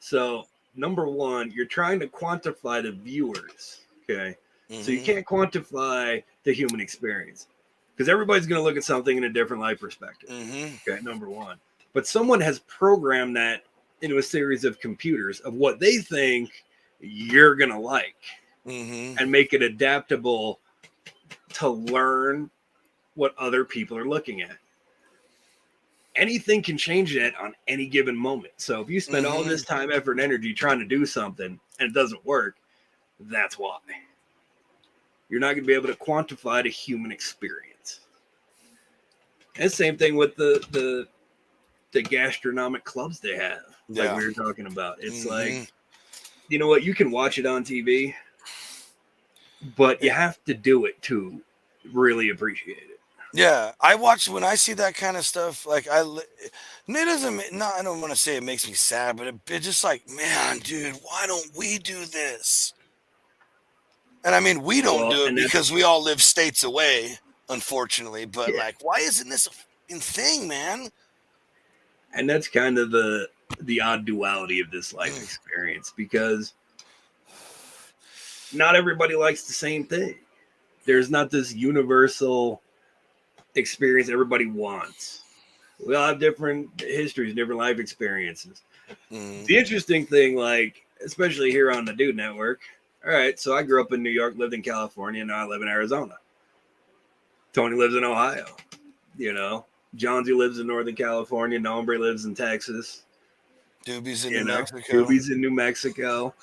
So, number one, you're trying to quantify the viewers. Okay. So you Mm-hmm. can't quantify the human experience because everybody's going to look at something in a different life perspective. Mm-hmm. Okay. Number one. But someone has programmed that into a series of computers of what they think you're going to like Mm-hmm. and make it adaptable to learn what other people are looking at. Anything can change that on any given moment. So if you spend all Mm-hmm. this time, effort, and energy trying to do something and it doesn't work, that's why. You're not going to be able to quantify the human experience. And same thing with the gastronomic clubs they have, like Yeah. we were talking about. It's like, Mm-hmm. you know what, you can watch it on TV, but you have to do it to really appreciate it. Yeah, I watch when I see that kind of stuff. Like it doesn't. No, I don't want to say it makes me sad, but it just like, man, dude, why don't we do this? And I mean, we don't Well, do it and that's because we all live states away, unfortunately. But yeah, like, why isn't this a fucking thing, man? and that's kind of the odd duality of this life experience because not everybody likes the same thing. There's not this universal experience everybody wants. We all have different histories, different life experiences. Mm-hmm. The interesting thing, like, especially here on the Dude Network, all right, so I grew up in New York, lived in California, now I live in Arizona. Tony lives in Ohio, you know. Johnsy lives in Northern California, Nombre lives in Texas, Doobies in New you know, Mexico, Doobie's in New Mexico.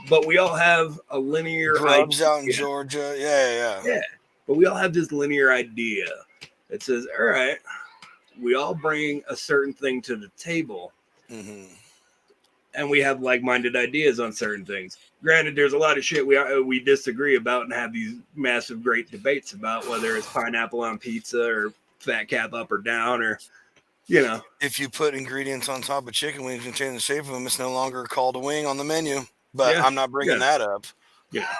But we all have a linear Grubs out in idea. Georgia. Yeah, Yeah. But we all have this linear idea that says, all right, we all bring a certain thing to the table yeah. Mm-hmm. and we have like-minded ideas on certain things. Granted, there's a lot of shit we disagree about and have these massive, great debates about, whether it's pineapple on pizza or fat cap up or down, or you know. If you put ingredients on top of chicken wings and change the shape of them, it's no longer called a wing on the menu. But Yeah, I'm not bringing yeah, that up. yeah.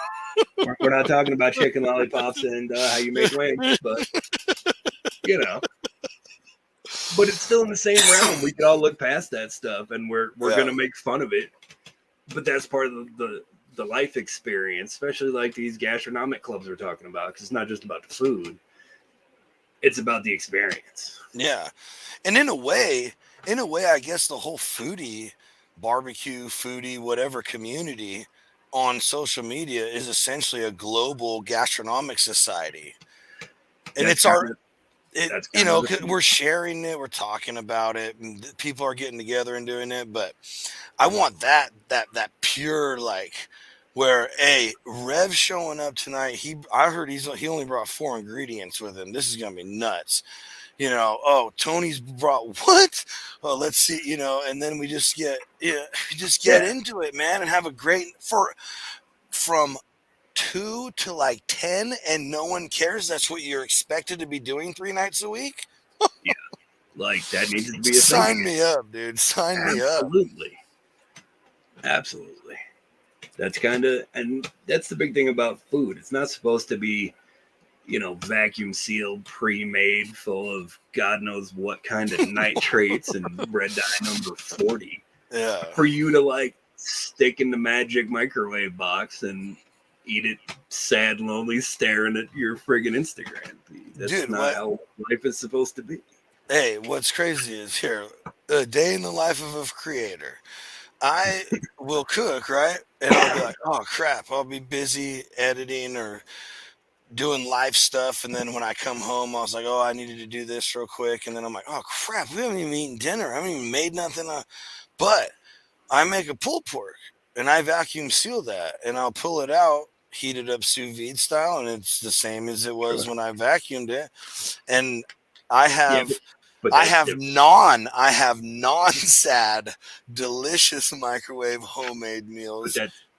We're not talking about chicken lollipops and how you make wings, but you know. But it's still in the same realm. We can all look past that stuff, and we're Yeah. gonna make fun of it. But that's part of the life experience, especially like these gastronomic clubs we're talking about, because it's not just about the food; it's about the experience. Yeah. And in a way, I guess the whole foodie, barbecue, foodie, whatever community on social media is essentially a global gastronomic society. And That's it's kind our, of it, that's kind of the 'cause thing. we're sharing it, we're talking about it, and people are getting together and doing it. But I want that pure, like, where, hey, Rev showing up tonight. I heard he only brought 4 ingredients with him. This is gonna be nuts. Oh, Tony's brought what? Oh, let's see, and then we just get Yeah, into it, man, and have a great from 2 to like 10, and no one cares. That's what you're expected to be doing 3 nights a week. yeah. Like that needs to be a thing Sign again. me up, dude. Sign me up. Absolutely, absolutely. That's kind of, and that's the big thing about food. It's not supposed to be, vacuum sealed, pre-made, full of God knows what kind of nitrates and red dye number 40 Yeah, for you to like stick in the magic microwave box and eat it sad, lonely, staring at your friggin' Instagram feed. That's dude. not What? how life is supposed to be. Hey, what's crazy is here a day in the life of a creator. I will cook, right? And I'll be like, oh crap, I'll be busy editing or doing live stuff. And then when I come home, I was like, oh, I needed to do this real quick. And then I'm like, oh crap, we haven't even eaten dinner. I haven't even made nothing. But I make a pulled pork and I vacuum seal that and I'll pull it out, heat it up sous vide style. And it's the same as it was Sure. when I vacuumed it. And I Yeah, have but I that's have different. non-sad, delicious microwave homemade But meals.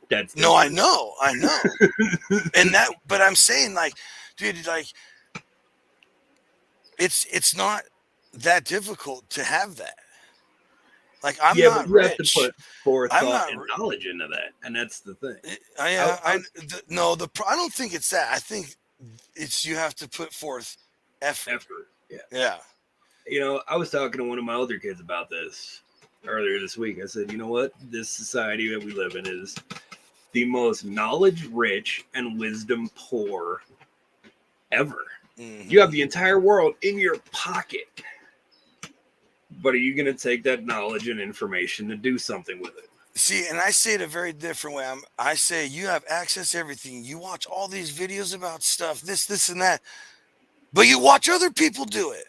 that's No, different. I know, but I'm saying, like, dude, like, it's not that difficult to have that. Like, I'm Yeah, but not you have to rich. put I'm forethought not. and knowledge into that, and that's the thing. I, Yeah, I was no, I don't think it's that. I think it's you have to put forth effort. effort. Yeah, Yeah. I was talking to one of my older kids about this. earlier this week. I said, you know what? This society that we live in is the most knowledge rich and wisdom poor ever. You have the entire world in your pocket. But are you going to take that knowledge and information to do something with it? See, and I say it a very different way. I say you have access to everything. You watch all these videos about stuff, this, and that, but you watch other people do it.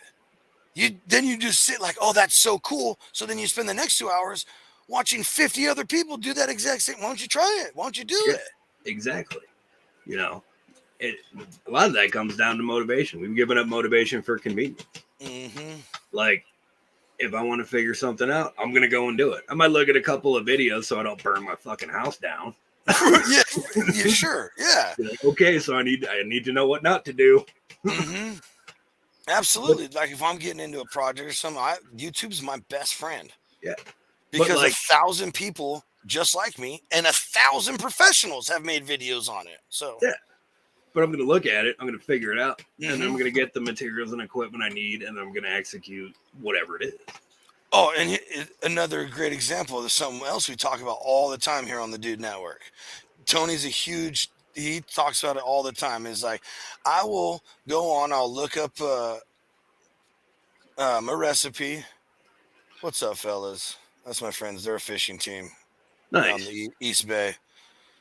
You just sit like, oh, that's so cool. So then you spend the next 2 hours watching 50 other people do that exact same. Why don't you try it? Why don't you do it? Exactly. You know, a lot of that comes down to motivation. We've given up motivation for convenience. Like, if I want to figure something out, I'm going to go and do it. I might look at a couple of videos so I don't burn my fucking house down. yeah, sure. Yeah. Like, okay, so I need to know what not to do. Absolutely. Like if I'm getting into a project or something, YouTube's my best friend. Yeah. Because 1,000 people just like me and 1,000 professionals have made videos on it. So yeah. But I'm going to look at it. I'm going to figure it out. And then I'm going to get the materials and equipment I need. And then I'm going to execute whatever it is. Oh, and another great example of something else we talk about all the time here on the Dude Network. Tony's he talks about it all the time. Is like, I will go on, I'll look up a recipe. What's up, fellas? That's my friends. They're a fishing team. Nice. On the East Bay.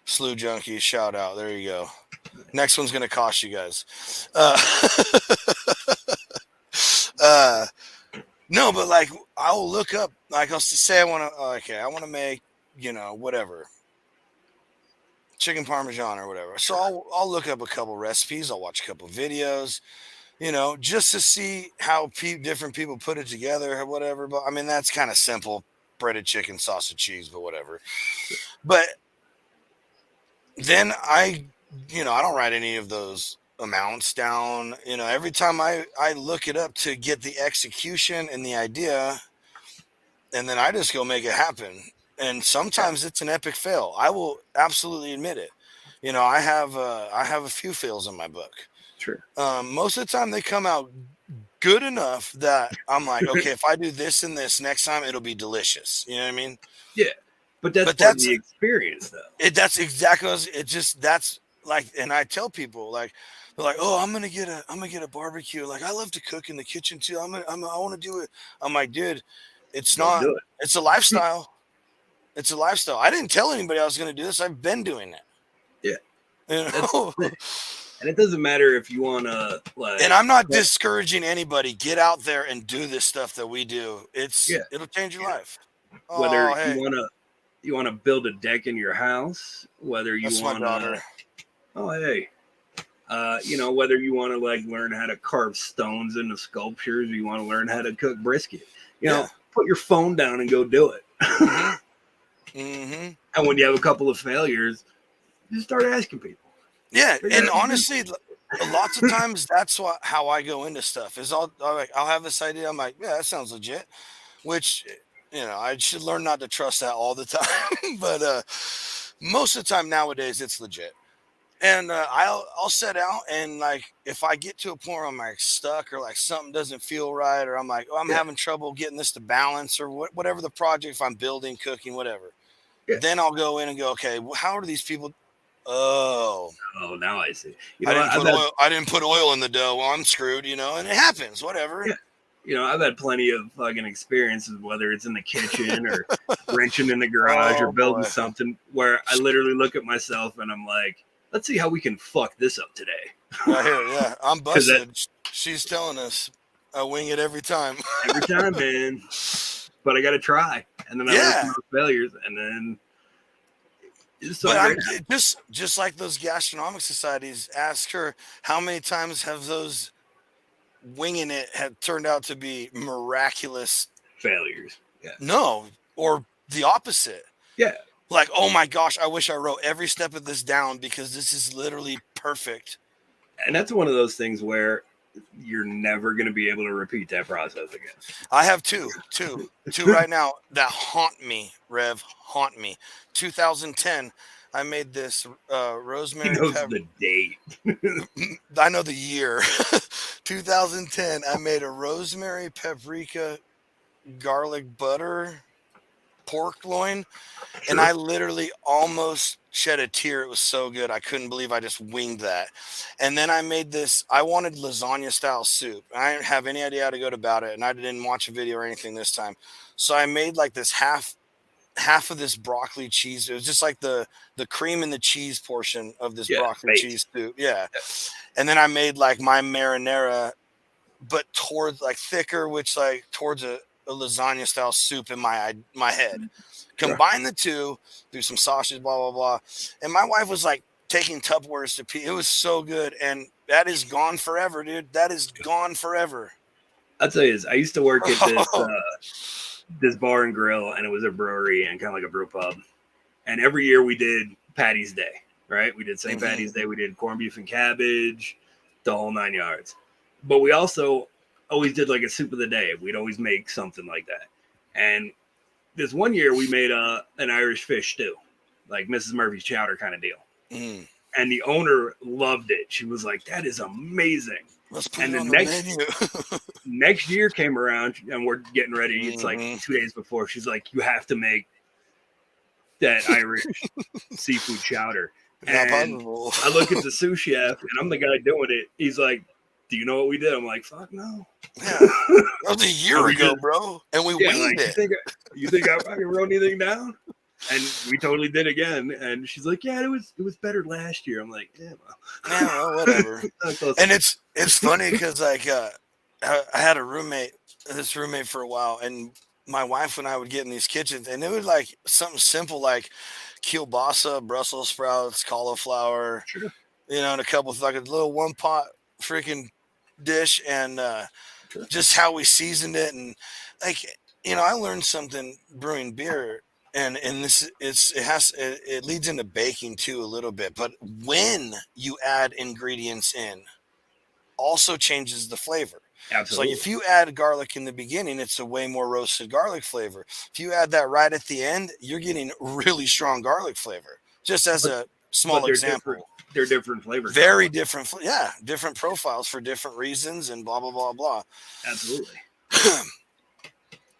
Slew Junkies, shout out. There you go. Next one's going to cost you guys. No, but like I will look up, like I'll say I want to make, whatever, chicken parmesan or whatever. So I'll look up a couple recipes. I'll watch a couple videos, just to see how different people put it together or whatever. But I mean, that's kind of simple, breaded chicken, sausage, cheese, but whatever. But then I don't write any of those amounts down. Every time I look it up to get the execution and the idea, and then I just go make it happen. And sometimes it's an epic fail. I will absolutely admit it. I have a few fails in my book. Sure. Most of the time they come out good enough that I'm like, okay, if I do this and this next time, it'll be delicious. You know what I mean? Yeah. But that's part of the experience, though. That's exactly. That's like, and I tell people like, they're like, oh, I'm gonna get a barbecue. Like, I love to cook in the kitchen too. I want to do it. I'm like, dude, it's not. It's a lifestyle. It's a lifestyle. I didn't tell anybody I was gonna do this. I've been doing it. Yeah. And it doesn't matter if you want to like. And I'm not discouraging anybody. Get out there and do this stuff that we do. It'll change your life. Whether you want to build a deck in your house, whether you want to. Oh, hey. Whether you want to like learn how to carve stones into sculptures, or you want to learn how to cook brisket, put your phone down and go do it. And when you have a couple of failures, you start asking people. Yeah, and honestly, lots of times that's how I go into stuff. Is I'll have this idea. I'm like, yeah, that sounds legit. Which, I should learn not to trust that all the time. But most of the time nowadays, it's legit. And I'll set out, and like if I get to a point where I'm like stuck or like something doesn't feel right, or I'm like, oh, I'm having trouble getting this to balance, or whatever the project, if I'm building, cooking, whatever, then I'll go in and go, okay, well, how are these people? Oh, now I see. I didn't put oil in the dough. Well, I'm screwed, and it happens. Whatever. Yeah. I've had plenty of fucking experiences, whether it's in the kitchen or wrenching in the garage or building something, where I literally look at myself and I'm like, let's see how we can fuck this up today. Right here, yeah. I'm busted. She's telling us I wing it every time. Every time, man. But I got to try. And then I learn from those failures. And then just like those gastronomic societies, ask her how many times have those winging it have turned out to be miraculous failures. Yeah. No, or the opposite. Yeah. Like, oh my gosh, I wish I wrote every step of this down because this is literally perfect. And that's one of those things where you're never going to be able to repeat that process again. I have two right now that haunt me, Rev, haunt me. 2010, I made this rosemary. He knows the date. I know the year. 2010, I made a rosemary paprika garlic butter pork loin, Sure. and I literally almost shed a tear. It was so good. I couldn't believe I just winged that. And then I made this. I wanted lasagna style soup. I didn't have any idea how to go about it, and I didn't watch a video or anything this time. So I made like this half of this broccoli cheese. It was just like the cream and the cheese portion of this Yeah, broccoli bait. cheese soup. Yeah. And then I made like my marinara, but towards like thicker, which like towards a lasagna style soup in my head. Sure. Combine the two, do some sausage, blah blah blah. And my wife was like taking Tupperwares to pee. It was so good, and that is gone forever, dude. That is gone forever. I'll tell you this. I used to work at this bar and grill, and it was a brewery and kind of like a brew pub. And every year we did Patty's Day, right? We did St. Patty's Day. We did corned beef and cabbage, the whole 9 yards. But we also always did like a soup of the day. We'd always make something like that. And this one year we made an Irish fish stew, like Mrs. Murphy's chowder kind of deal. Mm. And the owner loved it. She was like, "That is amazing." Let's put And it the on the next next year came around, and we're getting ready. It's like 2 days before. She's like, "You have to make that Irish seafood chowder." And I look at the sous chef, and I'm the guy doing it. He's like, "Do you know what we did?" I'm like, "Fuck no." Yeah, that was a year ago, bro, and we winged it. You think I fucking wrote anything down? And we totally did again. And she's like, "Yeah, it was better last year." I'm like, "Yeah, well, whatever." And it's funny because like I had this roommate for a while, and my wife and I would get in these kitchens, and it was like something simple like kielbasa, Brussels sprouts, cauliflower, sure. And a couple of like a little one pot freaking dish, and Sure. just how we seasoned it, and like I learned something brewing beer. And this it leads into baking too a little bit, but when you add ingredients in, also changes the flavor. Absolutely. So like if you add garlic in the beginning, it's a way more roasted garlic flavor. If you add that right at the end, you're getting really strong garlic flavor. Just as a small example. They're different flavors. Very different. Yeah, different profiles for different reasons, and blah blah blah blah. Absolutely.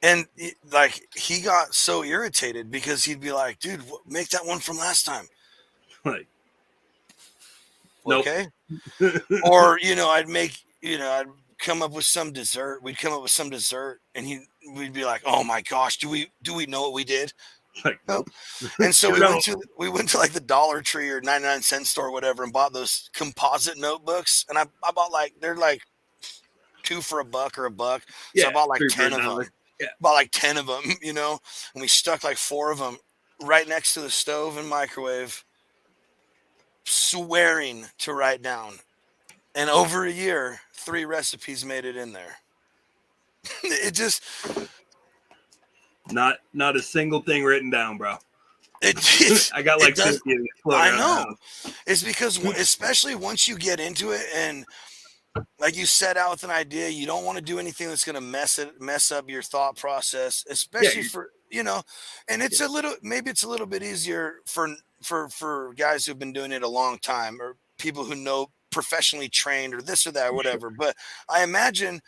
And like he got so irritated because he'd be like, "Dude, make that one from last time." Like, okay. Nope. Or I'd come up with some dessert. We'd come up with some dessert, and we'd be like, "Oh my gosh, do we know what we did?" Like, nope. And so we went to like the Dollar Tree or 99-cent store or whatever and bought those composite notebooks. And I bought they're like 2 for $1 or $1. Yeah, so I bought like 10 of them. Yeah. Bought like 10 of them, and we stuck like 4 of them right next to the stove and microwave, swearing to write down. And over a year, 3 recipes made it in there. It just not a single thing written down, bro. I got like 50. I know. It's because especially once you get into it and like you set out with an idea, you don't want to do anything that's going to mess up your thought process, especially for and it's maybe it's a little bit easier for guys who've been doing it a long time or people who know professionally trained or this or that or whatever. But I imagine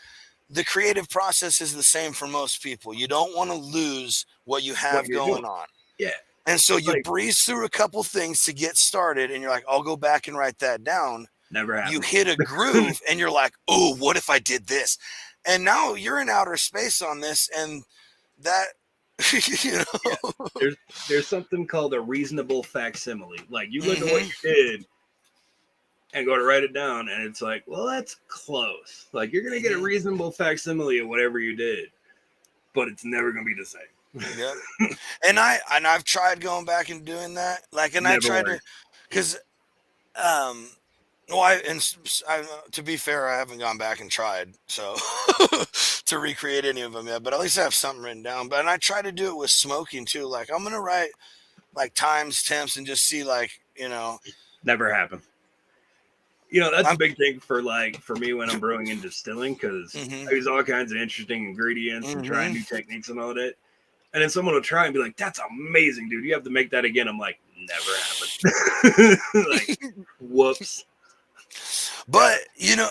the creative process is the same for most people. You don't want to lose what you have going on. Yeah. And so you breeze through a couple things to get started, and you're like, I'll go back and write that down. Never happened. You hit a groove, and you're like, oh, what if I did this? And now you're in outer space on this, and that, Yeah. There's something called a reasonable facsimile. Like, you look at what you did and go to write it down, and it's like, well, that's close. Like, you're going to get a reasonable facsimile of whatever you did, but it's never going to be the same. Yeah. And I've tried going back and doing that. Like, and I tried to, because, to be fair, I haven't gone back and tried to recreate any of them yet, but at least I have something written down. But I try to do it with smoking too. Like, I'm going to write like times, temps, and just see Never happened. That's a big thing for me when I'm brewing and distilling, because I use all kinds of interesting ingredients and trying new techniques and all that. And then someone will try and be like, that's amazing, dude. You have to make that again. I'm like, never happened. Like, whoops. But,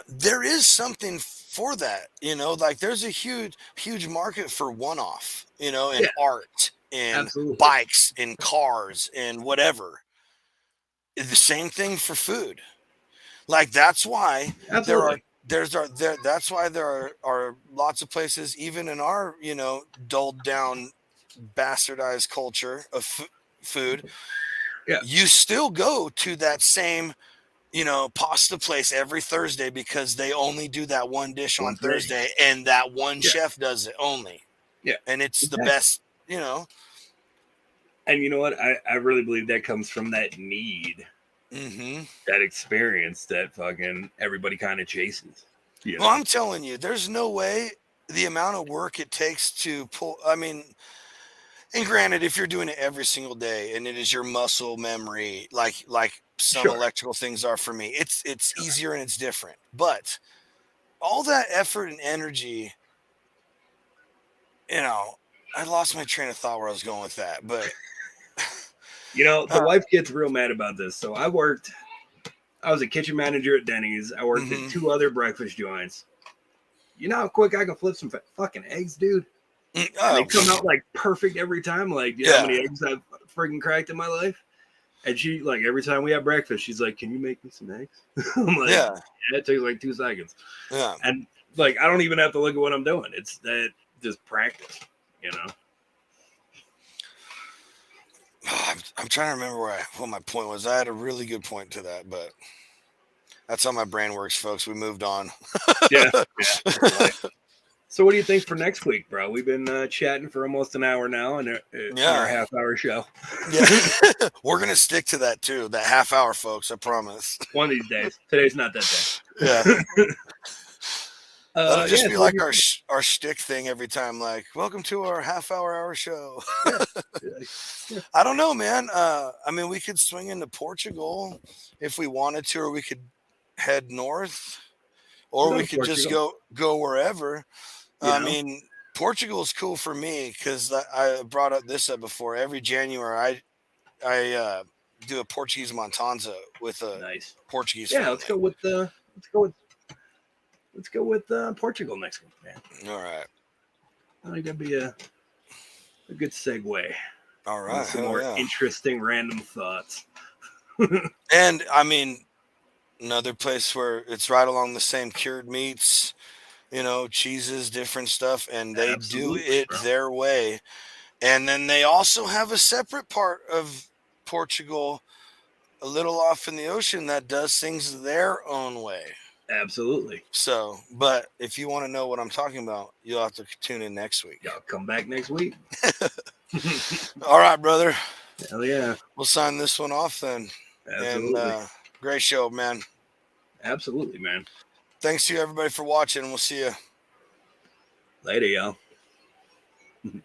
there is something for that, like there's a huge market for one-off, in art. in Absolutely. bikes, in cars, in whatever. The same thing for food. Like that's why Absolutely. that's why there are lots of places, even in our dulled down, bastardized culture of food. Yeah. You still go to that same pasta place every Thursday because they only do that one dish on One thing. Thursday, and that one Yeah. chef does it only. Yeah. And it's the Exactly. best. And you know what? I really believe that comes from that need, Mm-hmm. that experience that fucking everybody kind of chases. Well, I'm telling you, there's no way the amount of work it takes to pull. I mean, and granted, if you're doing it every single day and it is your muscle memory, like some Sure. electrical things are for me, it's easier and it's different. But all that effort and energy, I lost my train of thought where I was going with that. But The wife gets real mad about this. So I was a kitchen manager at Denny's. I worked at 2 other breakfast joints. You know how quick I can flip some fucking eggs, dude? And they come out like perfect every time. Like, you know how many eggs I've freaking cracked in my life? And she, like, every time we have breakfast, she's like, "Can you make me some eggs?" I'm like, "Yeah, it takes like 2 seconds." Yeah. And like, I don't even have to look at what I'm doing. It's that just practice, I'm trying to remember what my point was. I had a really good point to that, but that's how my brain works, folks. We moved on. Yeah. So what do you think for next week, bro? We've been chatting for almost an hour now in our half-hour show. Yeah. We're going to stick to that too, that half hour, folks. I promise. One of these days. Today's not that day. Yeah. That'll just be so like our shtick thing every time. Like, welcome to our half hour show. Yeah. I don't know, man. I mean, we could swing into Portugal if we wanted to, or we could head north, or we could just go wherever. I mean, Portugal is cool for me because I brought this up before. Every January, I do a Portuguese Montanza with a Portuguese family. Let's go with Portugal next week, man. All right. I think that'd be a good segue. All right. Some more interesting random thoughts. And I mean, another place where it's right along the same cured meats, cheeses, different stuff, and they do it their way. And then they also have a separate part of Portugal, a little off in the ocean, that does things their own way. Absolutely. So, but if you want to know what I'm talking about, you'll have to tune in next week. Y'all come back next week. All right, brother. Hell yeah. We'll sign this one off then. Absolutely. And great show, man. Absolutely, man. Thanks to you, everybody, for watching. We'll see you later, y'all.